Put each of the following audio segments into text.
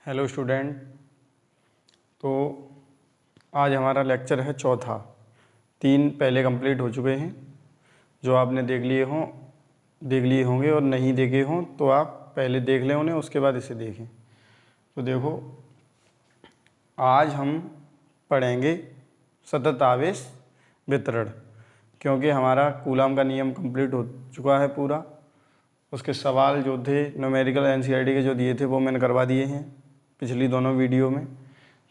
Hello student. तो आज हमारा लेक्चर है चौथा। 3 पहले कंप्लीट हो चुके हैं। जो आपने देख लिए होंगे और नहीं देखे हों तो आप पहले देख लें उन्हें, उसके बाद इसे देखें। तो देखो, आज हम पढ़ेंगे सतत आवेश वितरण, क्योंकि हमारा कूलाम का नियम कंप्लीट हो चुका है पूरा। उसके सवाल जो थे न्यूमेरिकल एनसीईआरटी के जो दिए थे वो मैंने करवा दिए हैं पिछली दोनों वीडियो में।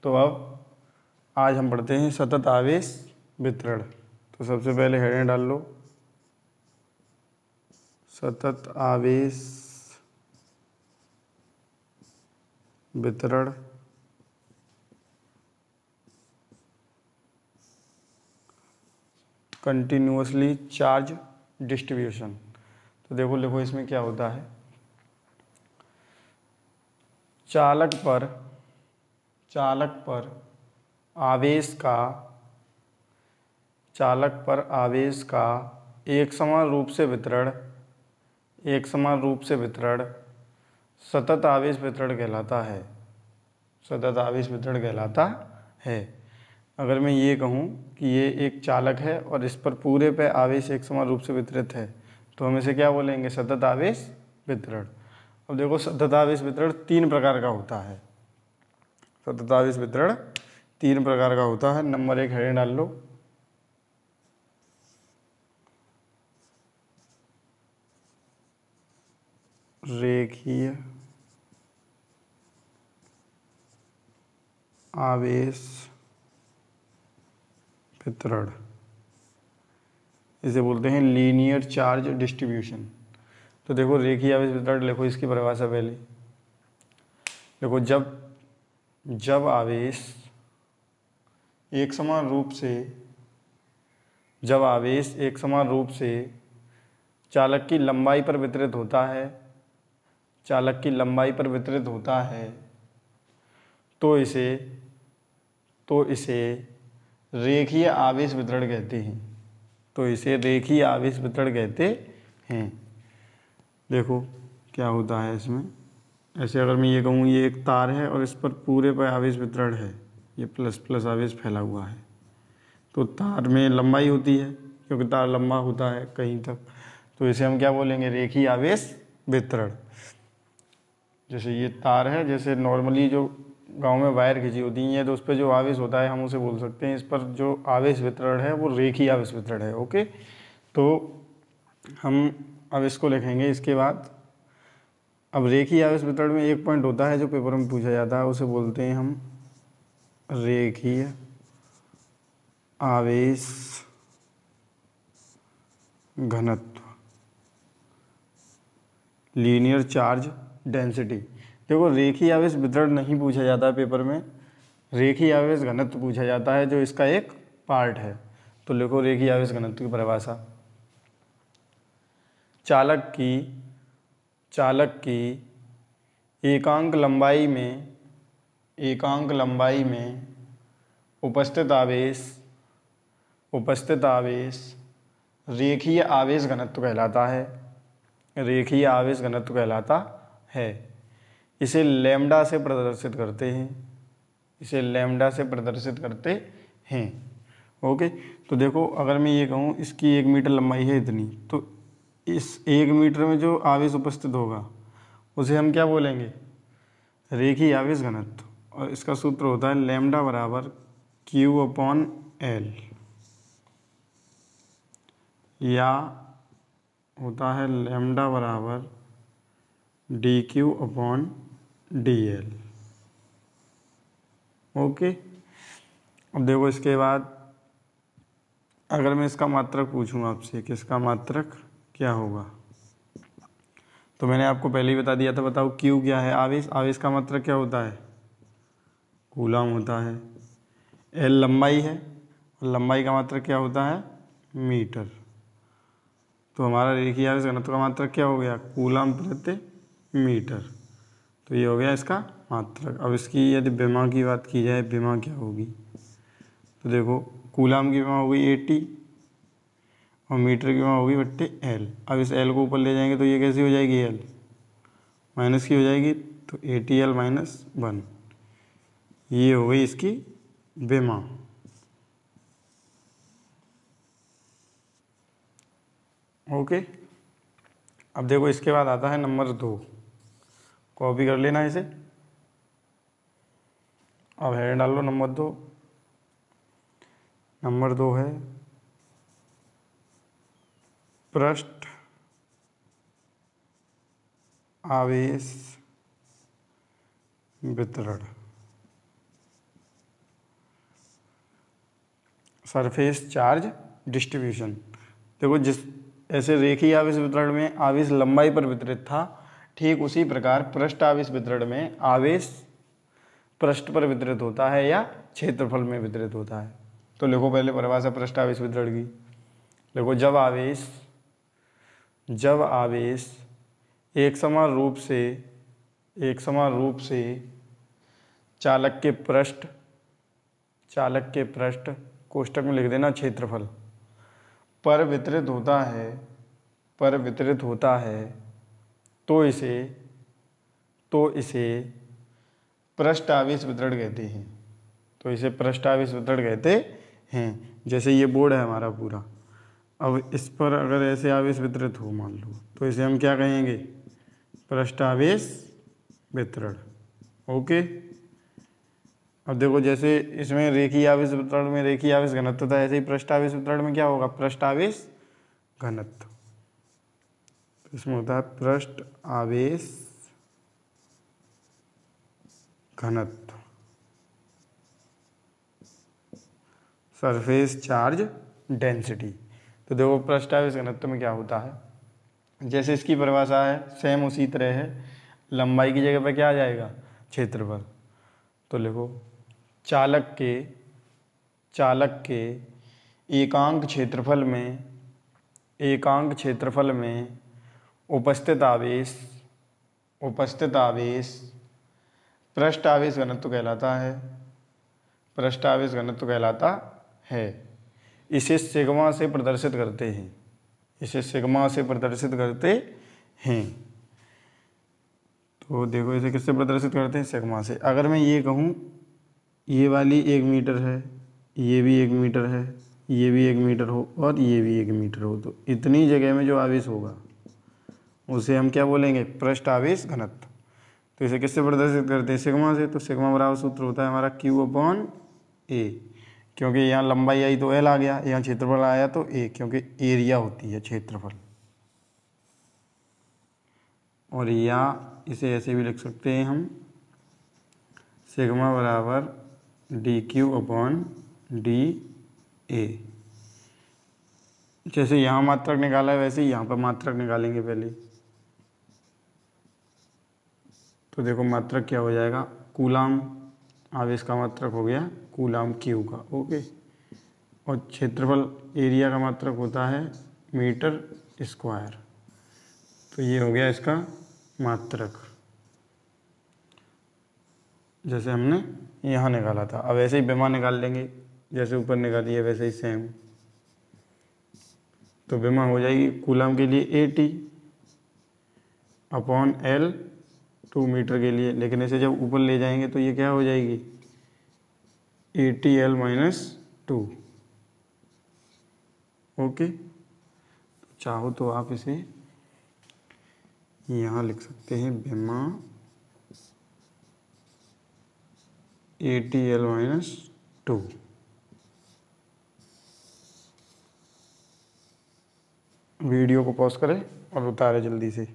तो अब आज हम पढ़ते हैं सतत आवेश वितरण। तो सबसे पहले हेडिंग डाल लो, सतत आवेश वितरण। Continuously charge distribution. तो देखो लिखो इसमें क्या होता है। चालक पर आवेश का एक समान रूप से वितरण सतत आवेश वितरण कहलाता है। सतत आवेश वितरण कहलाता है। अगर मैं ये कहूँ कि ये एक चालक है और इस पर पूरे पे आवेश एक समान रूप से वितरित है तो हम इसे क्या बोलेंगे? सतत आवेश वितरण। अब देखो, सतत आवेश वितरण 3 प्रकार का होता है। सतत आवेश वितरण 3 प्रकार का होता है। नंबर 1 हेडिंग डाल लो, रेखीय आवेश वितरण। इसे बोलते हैं लीनियर चार्ज डिस्ट्रीब्यूशन। तो देखो, रेखीय आवेश वितरण लिखो, इसकी परिभाषा पहले देखो। जब आवेश एक समान रूप से चालक की लंबाई पर वितरित होता है तो इसे रेखीय आवेश वितरण कहते हैं। देखो क्या होता है इसमें। ऐसे अगर मैं ये कहूँ, ये एक तार है और इस पर पूरे पर आवेश वितरण है, ये प्लस प्लस आवेश फैला हुआ है, तो तार में लंबाई होती है क्योंकि तार लंबा होता है कहीं तक, तो इसे हम क्या बोलेंगे? रेखीय आवेश वितरण। जैसे ये तार है, जैसे नॉर्मली जो गांव में वायर खींची होती है तो उस पर जो आवेश होता है हम उसे बोल सकते हैं, इस पर जो आवेश वितरण है वो रेखीय आवेश वितरण है। ओके, तो हम अब इसको लिखेंगे। इसके बाद अब रेखीय आवेश वितरण में एक पॉइंट होता है जो पेपर में पूछा जाता है, उसे बोलते हैं हम रेखीय आवेश घनत्व, लीनियर चार्ज डेंसिटी। देखो, रेखीय आवेश वितरण नहीं पूछा जाता है पेपर में, रेखीय आवेश घनत्व पूछा जाता है जो इसका एक पार्ट है। तो लिखो रेखीय आवेश घनत्व की परिभाषा। चालक की एकांक लंबाई में उपस्थित आवेश रेखीय आवेश घनत्व कहलाता है। इसे लैम्डा से प्रदर्शित करते हैं। ओके, तो देखो, अगर मैं ये कहूँ इसकी 1 मीटर लंबाई है इतनी, तो इस 1 मीटर में जो आवेश उपस्थित होगा उसे हम क्या बोलेंगे? रेखीय आवेश घनत्व। और इसका सूत्र होता है लैम्डा बराबर Q/L, या होता है लैम्डा बराबर dQ/dL। ओके, अब देखो इसके बाद अगर मैं इसका मात्रक पूछूं आपसे कि इसका मात्रक क्या होगा, तो मैंने आपको पहले ही बता दिया था। बताओ Q क्या है? आवेश का मात्रक क्या होता है? कूलाम होता है। L लंबाई है, और लंबाई का मात्रक क्या होता है? मीटर। तो हमारा रेखीय आवेश घनत्व का मात्रक क्या हो गया? कूलाम प्रति मीटर। तो ये हो गया इसका मात्रक। अब इसकी यदि विमा की बात की जाए, विमा क्या होगी? तो देखो, कूलाम की विमा होगी 80 और मीटर की विमा होगी बट्टे L। अब इस L को ऊपर ले जाएंगे तो ये कैसी हो जाएगी? L माइनस की हो जाएगी तो ATL माइनस 1, ये हो गई इसकी विमा। ओके, अब देखो इसके बाद आता है नंबर 2, कॉपी कर लेना इसे। अब हेड डाल लो नंबर 2। नंबर 2 है पृष्ठ आवेश वितरण, सरफेस चार्ज डिस्ट्रीब्यूशन। देखो जिस ऐसे रेखीय आवेश वितरण में आवेश लंबाई पर वितरित था, ठीक उसी प्रकार पृष्ठ आवेश वितरण में आवेश पृष्ठ पर वितरित होता है या क्षेत्रफल में वितरित होता है। तो लिखो पहले परिभाषा पृष्ठ आवेश वितरण की। देखो जब आवेश एक समान रूप से चालक के पृष्ठ कोष्ठक में लिख देना क्षेत्रफल पर वितरित होता है तो इसे पृष्ठ आवेश वितरण कहते हैं। जैसे ये बोर्ड है हमारा पूरा, अब इस पर अगर ऐसे आवेश वितरित हो मान लो, तो इसे हम क्या कहेंगे? पृष्ठ आवेश वितरण। ओके, अब देखो जैसे इसमें रेखीय आवेश वितरण में रेखीय आवेश घनत्व था, ऐसे ही पृष्ठ आवेश वितरण में क्या होगा? पृष्ठ आवेश घनत्व। इसमें होता है पृष्ठ आवेश घनत्व, सरफेस चार्ज डेंसिटी। तो देखो पृष्ठ आवेश घनत्व में क्या होता है, जैसे इसकी परिभाषा है सेम उसी तरह है, लंबाई की जगह पर क्या आ जाएगा? क्षेत्रफल। तो लिखो चालक के एकांक क्षेत्रफल में उपस्थित आवेश पृष्ठ आवेश घनत्व कहलाता है। इसे सिग्मा से प्रदर्शित करते हैं। तो देखो इसे किससे प्रदर्शित करते हैं? सिग्मा से। अगर मैं ये कहूँ ये वाली 1 मीटर है, ये भी 1 मीटर है, ये भी 1 मीटर हो और ये भी 1 मीटर हो, तो इतनी जगह में जो आवेश होगा उसे हम क्या बोलेंगे? पृष्ठ आवेश घनत्व। तो इसे किससे प्रदर्शित करते हैं? सिग्मा से। तो सिग्मा बराबर सूत्र होता है हमारा Q/A, क्योंकि यहाँ लंबाई आई तो L आ गया, यहाँ क्षेत्रफल आया तो A, क्योंकि एरिया होती है क्षेत्रफल। और या इसे ऐसे भी लिख सकते हैं हम, सिग्मा बराबर dQ/dA। जैसे यहाँ मात्रक निकाला है वैसे ही यहाँ पर मात्रक निकालेंगे पहले। तो देखो मात्रक क्या हो जाएगा? कूलाम आवेश का मात्रक हो गया कूलाम Q का। ओके, और क्षेत्रफल एरिया का मात्रक होता है मीटर स्क्वायर। तो ये हो गया इसका मात्रक, जैसे हमने यहाँ निकाला था। अब ऐसे ही विमा निकाल लेंगे, जैसे ऊपर निकाली है वैसे ही सेम। तो विमा हो जाएगी कूलाम के लिए AT/L 2 मीटर के लिए, लेकिन इसे जब ऊपर ले जाएंगे तो ये क्या हो जाएगी? ATL - 2। ओके, तो चाहो तो आप इसे यहाँ लिख सकते हैं, विमा ATL - 2। वीडियो को पॉज करें और उतारे जल्दी से।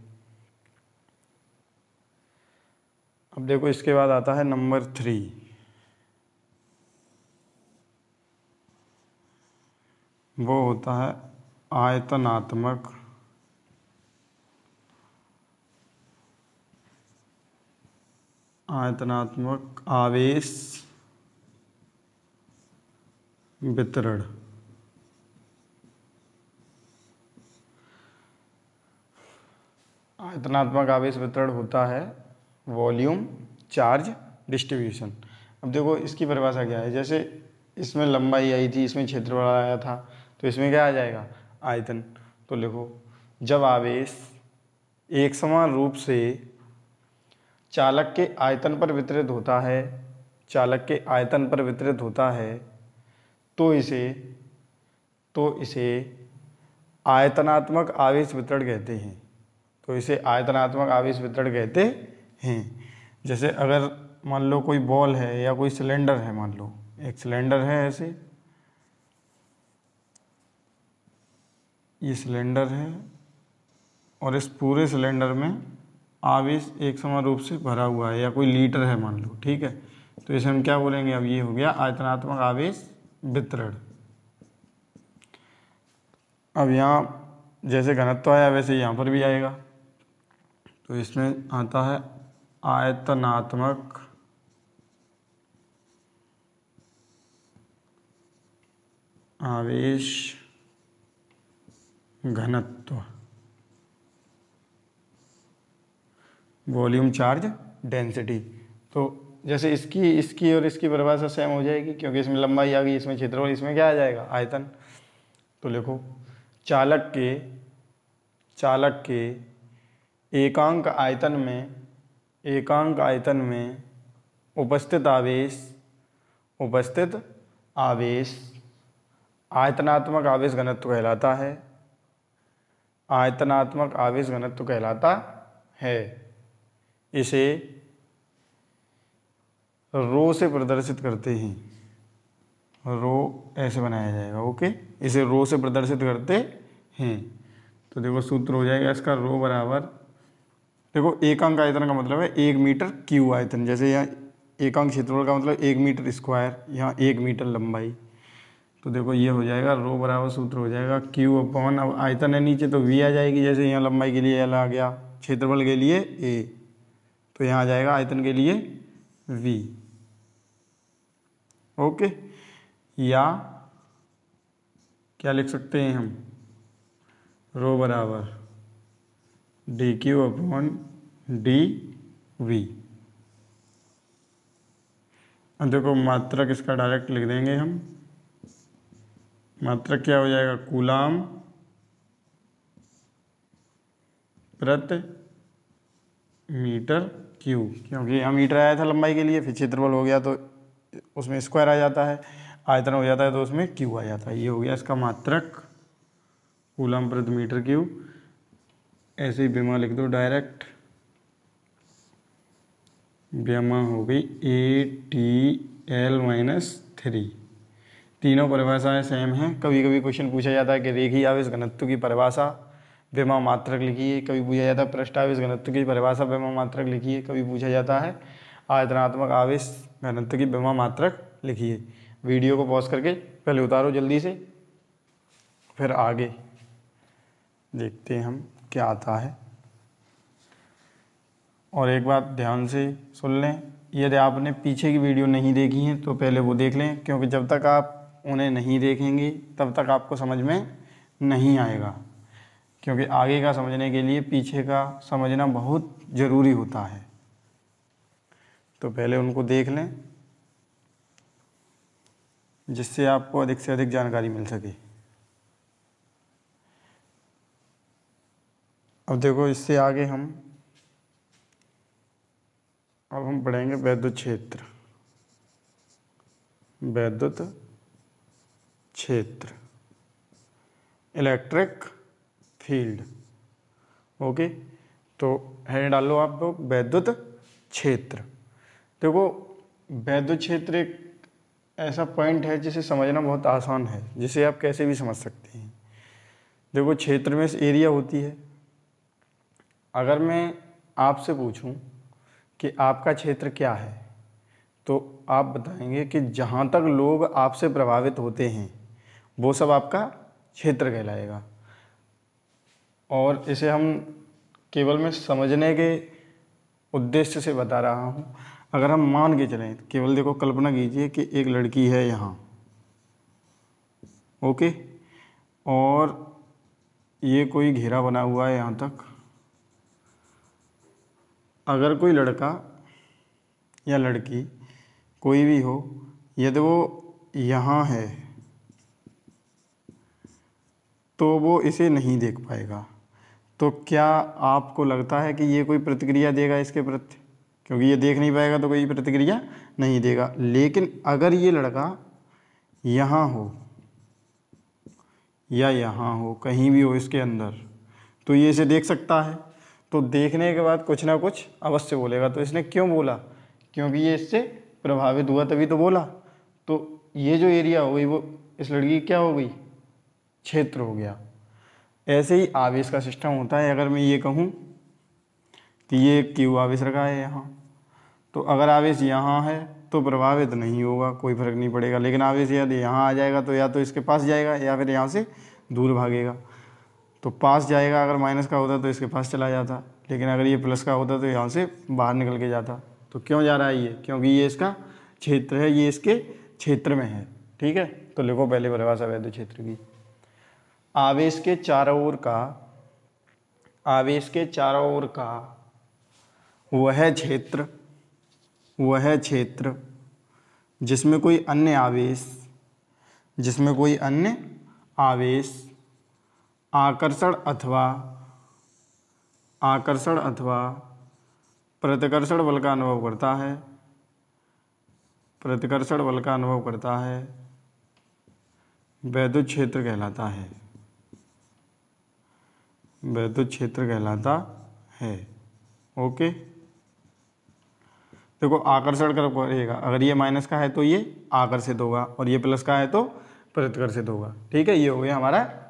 अब देखो इसके बाद आता है नंबर 3, वो होता है आयतनात्मक आवेश वितरण। आयतनात्मक आवेश वितरण होता है वॉल्यूम चार्ज डिस्ट्रीब्यूशन। अब देखो इसकी परिभाषा क्या है, जैसे इसमें लंबाई आई थी, इसमें क्षेत्रफल आया था, तो इसमें क्या आ जाएगा? आयतन। तो लिखो जब आवेश एक समान रूप से चालक के आयतन पर वितरित होता है, चालक के आयतन पर वितरित होता है तो इसे आयतनात्मक आवेश वितरण कहते हैं, तो इसे आयतनात्मक आवेश वितरण कहते हैं। जैसे अगर मान लो कोई बॉल है या कोई सिलेंडर है, मान लो एक सिलेंडर है ऐसे, ये सिलेंडर है और इस पूरे सिलेंडर में आवेश एक समान रूप से भरा हुआ है, या कोई लीटर है मान लो, ठीक है, तो इसे हम क्या बोलेंगे, अब ये हो गया आयतनात्मक आवेश वितरण। अब यहाँ जैसे घनत्व आया वैसे यहाँ पर भी आएगा, तो इसमें आता है आयतनात्मक आवेश घनत्व, वॉल्यूम चार्ज डेंसिटी। तो जैसे इसकी और इसकी परिभाषा सेम हो जाएगी, क्योंकि इसमें लंबाई आ गई, इसमें क्षेत्रफल, इसमें क्या आ जाएगा, आयतन। तो लिखो चालक के एकांक आयतन में उपस्थित आवेश आयतनात्मक आवेश घनत्व कहलाता है, आयतनात्मक आवेश घनत्व कहलाता है। इसे रो से प्रदर्शित करते हैं, रो ऐसे बनाया जाएगा, ओके, इसे रो से प्रदर्शित करते हैं। तो देखो सूत्र हो जाएगा इसका, रो बराबर, देखो एकांक आयतन का मतलब है 1 मीटर क्यू आयतन, जैसे यहाँ एकांक क्षेत्रफल का मतलब 1 मीटर स्क्वायर, यहाँ 1 मीटर लंबाई, तो देखो ये हो जाएगा रो बराबर, सूत्र हो जाएगा क्यू अपॉन, अब आयतन है नीचे तो वी आ जाएगी, जैसे यहाँ लंबाई के लिए एल आ गया, क्षेत्रफल के लिए ए, तो यहाँ आ जाएगा आयतन के लिए वी, ओके। या क्या लिख सकते हैं हम, रो बराबर D Q upon D V. अब देखो मात्रक इसका डायरेक्ट लिख देंगे हम, मात्रक क्या हो जाएगा, कूलाम प्रति मीटर क्यू, क्योंकि यहाँ मीटर आया था लंबाई के लिए, फिर क्षेत्रफल हो गया तो उसमें स्क्वायर आ जाता है, आयतन हो जाता है तो उसमें क्यू आ जाता है। ये हो गया इसका मात्रक, कूलम प्रति मीटर क्यू। ऐसे ही विमा लिख दो डायरेक्ट, विमा हो गई ATL-3। तीनों परिभाषाएं सेम हैं। कभी कभी क्वेश्चन पूछा जाता है कि रेखीय आवेश घनत्व की परिभाषा विमा मात्रक लिखिए, कभी पूछा जाता है पृष्ठ आवेश घनत्व की परिभाषा विमा मात्रक लिखिए, कभी पूछा जाता है आयतनात्मक आवेश घनत्व की विमा मात्रक लिखिए। वीडियो को पॉज करके पहले उतारो जल्दी से, फिर आगे देखते हैं हम क्या आता है। और एक बात ध्यान से सुन लें, यदि आपने पीछे की वीडियो नहीं देखी है तो पहले वो देख लें, क्योंकि जब तक आप उन्हें नहीं देखेंगे तब तक आपको समझ में नहीं आएगा, क्योंकि आगे का समझने के लिए पीछे का समझना बहुत ज़रूरी होता है। तो पहले उनको देख लें जिससे आपको अधिक से अधिक जानकारी मिल सके। अब देखो इससे आगे अब हम पढ़ेंगे वैद्युत क्षेत्र, वैद्युत क्षेत्र, इलेक्ट्रिक फील्ड, ओके। तो हेड डालो आप लोग वैद्युत क्षेत्र। देखो वैद्युत क्षेत्र एक ऐसा पॉइंट है जिसे समझना बहुत आसान है, जिसे आप कैसे भी समझ सकते हैं। देखो क्षेत्र में एरिया होती है, अगर मैं आपसे पूछूं कि आपका क्षेत्र क्या है तो आप बताएंगे कि जहाँ तक लोग आपसे प्रभावित होते हैं वो सब आपका क्षेत्र कहलाएगा। और इसे हम केवल मैं समझने के उद्देश्य से बता रहा हूँ। अगर हम मान के चलें, केवल देखो कल्पना कीजिए कि एक लड़की है यहाँ, ओके, और ये कोई घेरा बना हुआ है यहाँ तक। अगर कोई लड़का या लड़की कोई भी हो, यदि वो यहाँ है तो वो इसे नहीं देख पाएगा। तो क्या आपको लगता है कि ये कोई प्रतिक्रिया देगा इसके प्रति? क्योंकि ये देख नहीं पाएगा तो कोई प्रतिक्रिया नहीं देगा। लेकिन अगर ये लड़का यहाँ हो या यहाँ हो, कहीं भी हो इसके अंदर, तो ये इसे देख सकता है। तो देखने के बाद कुछ ना कुछ अवश्य बोलेगा। तो इसने क्यों बोला? क्योंकि ये इससे प्रभावित हुआ तभी तो बोला। तो ये जो एरिया हो गई वो इस लड़की की क्या हो गई? क्षेत्र हो गया। ऐसे ही आवेश का सिस्टम होता है। अगर मैं ये कहूँ कि ये क्यू आवेश रखा है यहाँ, तो अगर आवेश यहाँ है तो प्रभावित नहीं होगा, कोई फर्क नहीं पड़ेगा। लेकिन आवेश यदि यहाँ आ जाएगा तो या तो इसके पास जाएगा या फिर यहाँ से दूर भागेगा। तो पास जाएगा, अगर माइनस का होता तो इसके पास चला जाता, लेकिन अगर ये प्लस का होता तो यहाँ से बाहर निकल के जाता। तो क्यों जा रहा है ये? क्योंकि ये इसका क्षेत्र है, ये इसके क्षेत्र में है। ठीक है, तो लिखो पहले परिभाषा वैद्युत क्षेत्र की। आवेश के चारों ओर का, आवेश के चारों ओर का वह क्षेत्र, वह क्षेत्र जिसमें कोई अन्य आवेश, जिसमें कोई अन्य आवेश आकर्षण अथवा प्रतिकर्षण बल का अनुभव करता है, प्रतिकर्षण बल का अनुभव करता है, वैद्युत क्षेत्र कहलाता है, वैद्युत क्षेत्र कहलाता है। ओके, देखो आकर्षण कर पड़ेगा। अगर ये माइनस का है तो ये आकर्षित होगा और ये प्लस का है तो प्रतिकर्षित होगा। ठीक है, ये हो गया हमारा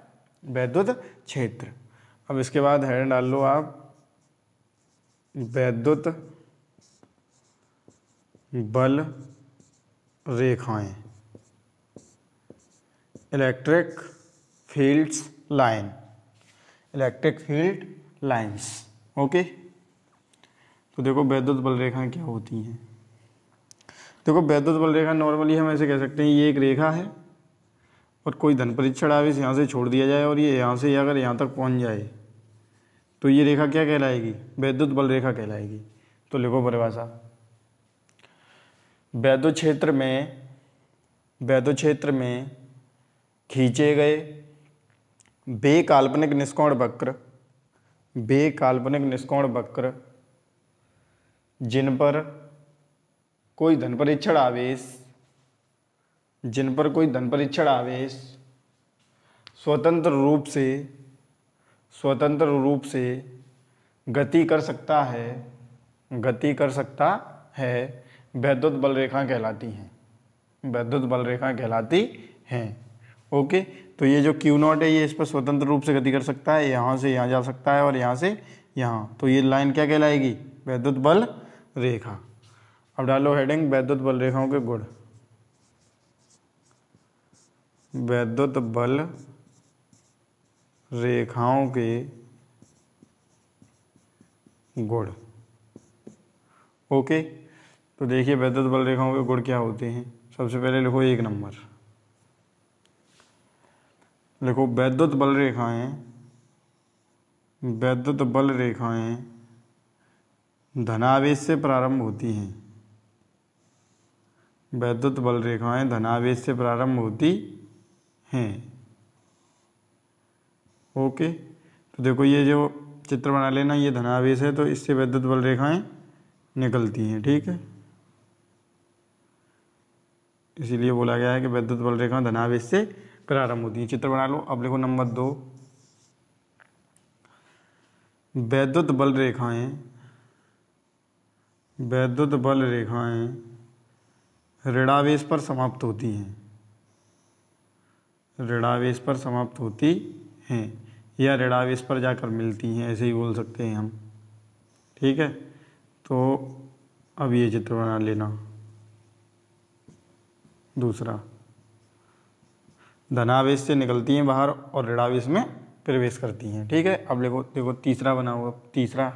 वैद्युत क्षेत्र। अब इसके बाद हेड डाल लो आप वैद्युत बल रेखाएं, electric fields line, electric field lines. Okay, तो देखो वैद्युत बल रेखाएं क्या होती हैं। देखो वैद्युत बल रेखा नॉर्मली हम ऐसे कह सकते हैं, ये एक रेखा है और कोई धन परीक्षण आवेश यहाँ से छोड़ दिया जाए और ये यहाँ से अगर यहाँ तक पहुँच जाए तो ये रेखा क्या कहलाएगी? वैद्युत बल रेखा कहलाएगी। तो लिखो परिभाषा। वैद्युत क्षेत्र में, वैद्युत क्षेत्र में खींचे गए वे काल्पनिक निष्कोण वक्र, वे काल्पनिक निष्कोण वक्र जिन पर कोई धन परीक्षण आवेश, जिन पर कोई धन परीक्षण आवेश स्वतंत्र रूप से गति कर सकता है, गति कर सकता है, वैद्युत बल रेखा कहलाती हैं, वैद्युत बल रेखा कहलाती हैं। ओके, तो ये जो Q नॉट है ये इस पर स्वतंत्र रूप से गति कर सकता है, यहाँ से यहाँ जा सकता है और यहाँ से यहाँ, तो ये लाइन क्या कहलाएगी? वैद्युत बल रेखा। अब डालो हेडिंग वैद्युत बल रेखाओं के गुण। वैद्युत बल रेखाओं के गुण। ओके, तो देखिए वैद्युत बल रेखाओं के गुण क्या होते हैं। सबसे पहले लिखो 1 नंबर, लिखो वैद्युत बल रेखाएं, वैद्युत बल रेखाएं धनावेश से प्रारंभ होती हैं, वैद्युत बल रेखाएं धनावेश से प्रारंभ होती हैं। ओके, तो देखो ये जो चित्र बना लेना, ये धनावेश है तो इससे वैद्युत बल रेखाएं निकलती हैं। ठीक है, इसीलिए बोला गया है कि वैद्युत बल रेखाएं धनावेश से प्रारंभ होती हैं। चित्र बना लो। अब लिखो नंबर 2, वैद्युत बल रेखाएं, वैद्युत बल रेखाएं ऋणावेश पर समाप्त होती हैं, ऋणावेश पर समाप्त होती हैं या ऋणावेश पर जाकर मिलती हैं, ऐसे ही बोल सकते हैं हम। ठीक है, तो अब ये चित्र बना लेना। दूसरा, धनावेश से निकलती हैं बाहर और ऋणावेश में प्रवेश करती हैं। ठीक है, अब देखो देखो तीसरा बना हुआ, तीसरा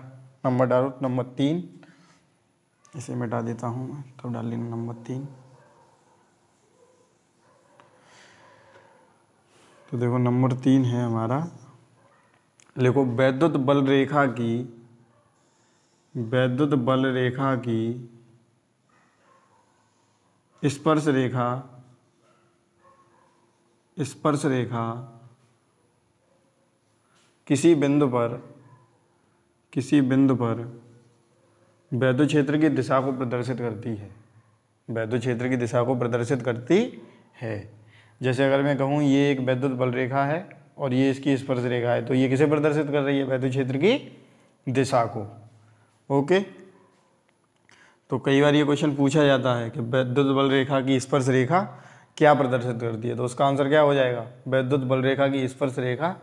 नंबर डालो, नंबर 3, इसे मिटा देता हूँ मैं, तो डाल लेना नंबर 3। तो देखो नंबर 3 है हमारा, लिखो वैद्युत बल रेखा की, वैद्युत बल रेखा की स्पर्श रेखा, स्पर्श रेखा किसी बिंदु पर, किसी बिंदु पर वैद्युत क्षेत्र की दिशा को प्रदर्शित करती है, वैद्युत क्षेत्र की दिशा को प्रदर्शित करती है। जैसे अगर मैं कहूँ ये एक वैद्युत बल रेखा है और ये इसकी स्पर्श रेखा है, तो ये किसे प्रदर्शित कर रही है? वैद्युत क्षेत्र की दिशा को। ओके, तो कई बार ये क्वेश्चन पूछा जाता है कि वैद्युत बल रेखा की स्पर्श रेखा क्या प्रदर्शित करती है, तो उसका आंसर क्या हो जाएगा? वैद्युत बल रेखा की स्पर्श रेखा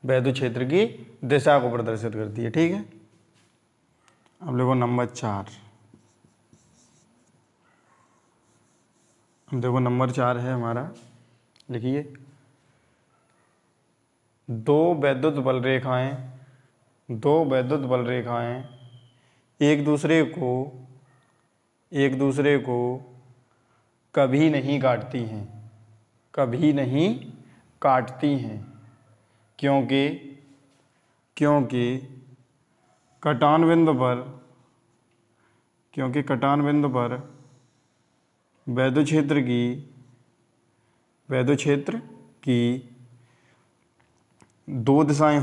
वैद्युत क्षेत्र की दिशा को प्रदर्शित करती है। ठीक है, अब देखो नंबर 4। अब देखो नंबर 4 है हमारा, लिखिए। दो वैद्युत बल रेखाएं एक दूसरे को कभी नहीं काटती हैं, क्योंकि कटान बिंदु पर वैद्युत क्षेत्र की दो दिशाएं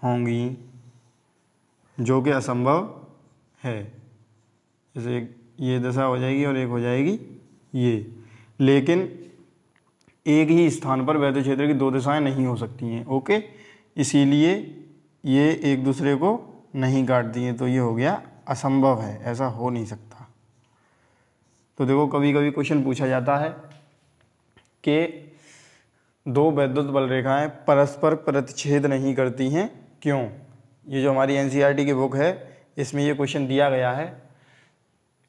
होंगी जो कि असंभव है। जैसे ये दिशा हो जाएगी और एक हो जाएगी ये, लेकिन एक ही स्थान पर वैद्युत क्षेत्र की दो दिशाएं नहीं हो सकती हैं। ओके, इसीलिए ये एक दूसरे को नहीं काटती हैं, तो ये हो गया असंभव है, ऐसा हो नहीं सकता। तो देखो कभी कभी क्वेश्चन पूछा जाता है कि दो वैद्युत बल रेखाएं परस्पर प्रतिच्छेद नहीं करती हैं, क्यों? ये जो हमारी एनसीईआरटी की बुक है इसमें ये क्वेश्चन दिया गया है,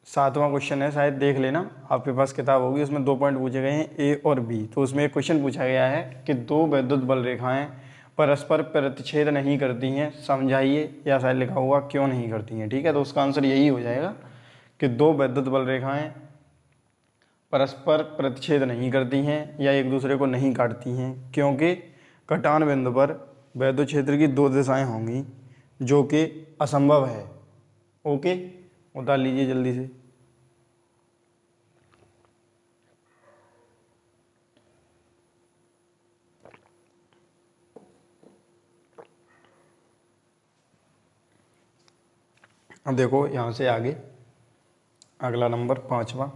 7वां क्वेश्चन है, शायद देख लेना, आपके पास किताब होगी, उसमें 2 पॉइंट पूछे गए हैं, ए और बी। तो उसमें एक क्वेश्चन पूछा गया है कि दो वैद्युत बल रेखाएं परस्पर प्रतिच्छेद नहीं करती हैं, समझाइए, या शायद लिखा हुआ क्यों नहीं करती हैं। ठीक है, तो उसका आंसर यही हो जाएगा कि दो वैद्युत बल रेखाएं परस्पर प्रतिच्छेद नहीं करती हैं या एक दूसरे को नहीं काटती हैं, क्योंकि कटान बिंदु पर वैद्युत क्षेत्र की दो दिशाएं होंगी जो कि असंभव है। ओके, उतार लीजिए जल्दी से। अब देखो यहाँ से आगे अगला नंबर 5वां।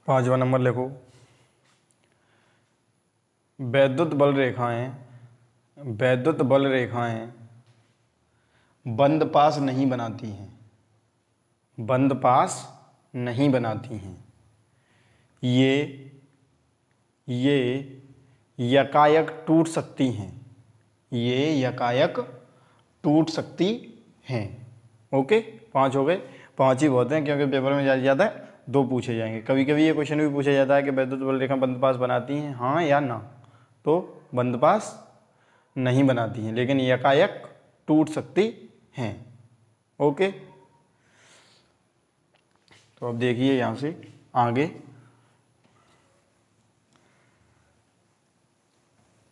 5वां नंबर लिखो। वैद्युत बल रेखाएं बंद पास नहीं बनाती हैं। ये यकायक टूट सकती हैं। ओके, 5 हो गए, 5 ही बहुत हैं क्योंकि पेपर में ज़्यादा 2 पूछे जाएंगे। कभी कभी ये क्वेश्चन भी पूछा जाता है कि वैद्युत बल रेखा बंद पास बनाती हैं, हाँ या ना, तो बंद पास नहीं बनाती हैं लेकिन यकायक टूट सकती हैं। ओके, तो अब देखिए यहाँ से आगे,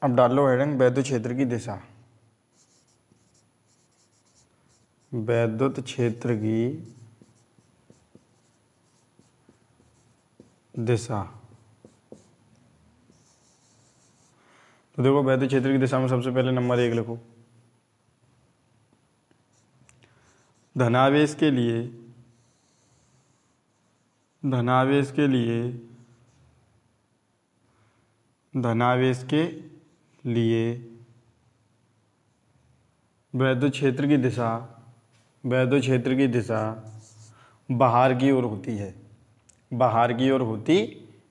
अब डालो हेडिंग वैद्युत क्षेत्र की दिशा। वैद्युत क्षेत्र की दिशा। तो देखो वैद्युत क्षेत्र की दिशा में सबसे पहले नंबर 1 लिखो। धनावेश के लिए वैद्युत क्षेत्र की दिशा बाहर की ओर होती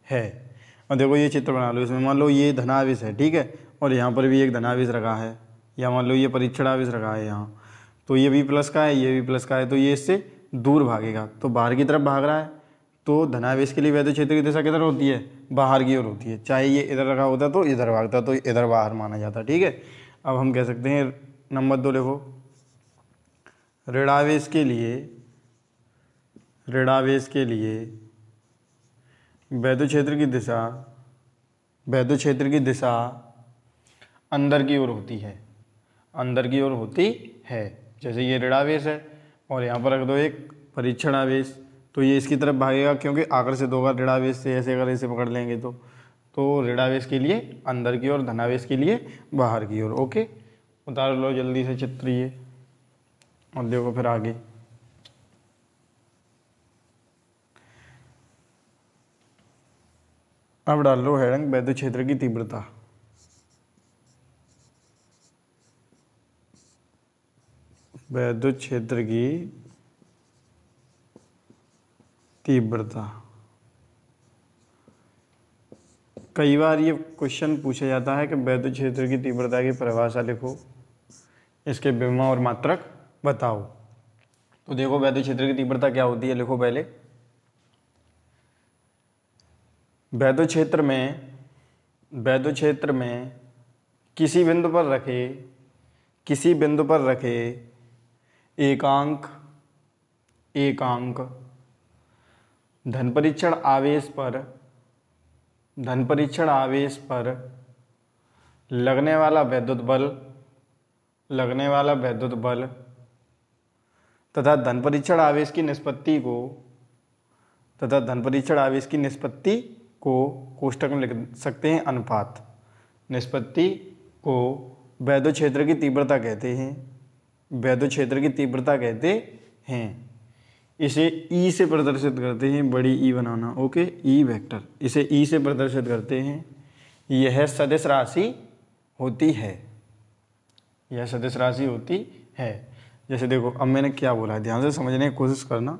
है। और देखो ये चित्र बना लो, इसमें मान लो ये धनावेश है, ठीक है, और यहाँ पर भी एक धनावेश रखा है, या मान लो ये परीक्षणावेश रखा है यहाँ, तो ये भी प्लस का है, ये भी प्लस का है, तो ये इससे दूर भागेगा, तो बाहर की तरफ भाग रहा है। तो धनावेश के लिए वैद्युत क्षेत्र की दिशा किधर होती है? बाहर की ओर होती है। चाहे ये इधर रखा होता तो इधर भागता, तो इधर बाहर माना जाता। ठीक है, अब हम कह सकते हैं नंबर 2 लिखो। ऋणावेश के लिए वैद्युत क्षेत्र की दिशा अंदर की ओर होती है। जैसे ये ऋणावेश है और यहाँ पर रख दो एक परीक्षणावेश, तो ये इसकी तरफ भागेगा क्योंकि आकर्षित होगा ऋणावेश से। ऐसे अगर इसे पकड़ लेंगे तो ऋणावेश के लिए अंदर की ओर, धनावेश के लिए बाहर की ओर। ओके, उतार लो जल्दी से चित्र ये और देखो फिर आगे। अब डाल लो हेडिंग वैद्युत क्षेत्र की तीव्रता। वैद्युत क्षेत्र की तीव्रता। कई बार ये क्वेश्चन पूछा जाता है कि वैद्युत क्षेत्र की तीव्रता की परिभाषा लिखो, इसके विभव और मात्रक बताओ। तो देखो वैद्युत क्षेत्र की तीव्रता क्या होती है, लिखो पहले। वैद्युत क्षेत्र में किसी बिंदु पर रखे एकांक धन परीक्षण आवेश पर लगने वाला वैद्युत बल तथा धन परीक्षण आवेश की निष्पत्ति को कोष्ठक में लिख सकते हैं अनुपात। निष्पत्ति को वैद्युत क्षेत्र की तीव्रता कहते हैं। इसे ई से प्रदर्शित करते हैं, बड़ी ई बनाना। ओके, ई वेक्टर, इसे ई से प्रदर्शित करते हैं। यह सदिश राशि होती है। जैसे देखो अब मैंने क्या बोला है, ध्यान से समझने की कोशिश करना।